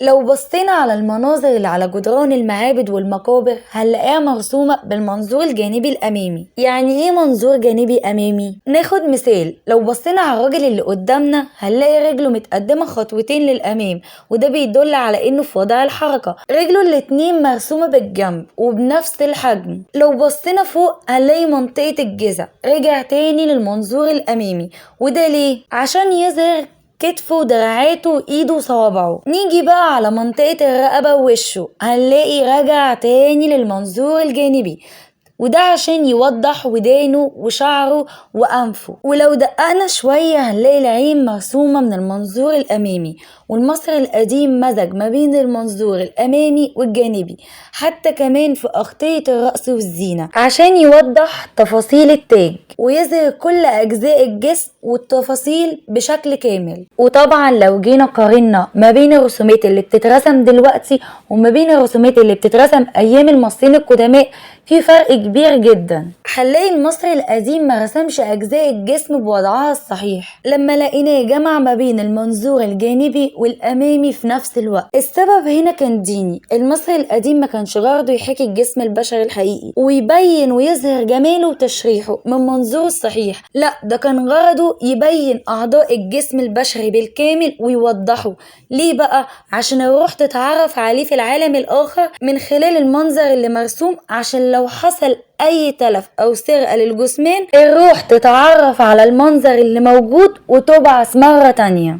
لو بصينا على المناظر اللي على جدران المعابد والمقابر هنلاقيها مرسومة بالمنظور الجانبي الأمامي. يعني ايه منظور جانبي أمامي؟ ناخد مثال، لو بصينا على الراجل اللي قدامنا هنلاقي رجله متقدمة خطوتين للأمام، وده بيدل على انه في وضع الحركة. رجله الاتنين مرسومة بالجنب وبنفس الحجم. لو بصينا فوق هنلاقي منطقة الجذع رجع تاني للمنظور الأمامي، وده ليه؟ عشان يظهر كتفه ودراعاته وايده وصوابعه. نيجي بقى على منطقة الرقبة ووشه هنلاقي رجع تاني للمنظور الجانبي، وده عشان يوضح ودانه وشعره وأنفه. ولو دققنا شوية هنلاقي العين مرسومة من المنظور الأمامي، والمصري القديم مزج ما بين المنظور الأمامي والجانبي، حتى كمان في أغطية الرأس والزينة عشان يوضح تفاصيل التاج ويظهر كل أجزاء الجسم والتفاصيل بشكل كامل. وطبعا لو جينا قارنا ما بين الرسومات اللي بتترسم دلوقتي وما بين الرسومات اللي بتترسم أيام المصريين القدماء في فرق كبير جدا. هنلاقي المصري القديم ما رسمش أجزاء الجسم بوضعها الصحيح، لما لقيناه جمع ما بين المنظور الجانبي والأمامي في نفس الوقت. السبب هنا كان ديني. المصري القديم ما كانش غرضه يحكي الجسم البشري الحقيقي ويبين ويظهر جماله وتشريحه من منظور الصحيح، لا ده كان غرضه يبين أعضاء الجسم البشري بالكامل ويوضحه. ليه بقى؟ عشان الروح تتعرف عليه في العالم الآخر من خلال المنظر اللي مرسوم، عشان لو حصل أي تلف أو سرقة للجثمان الروح تتعرف على المنظر اللي موجود وتبعث مرة تانية.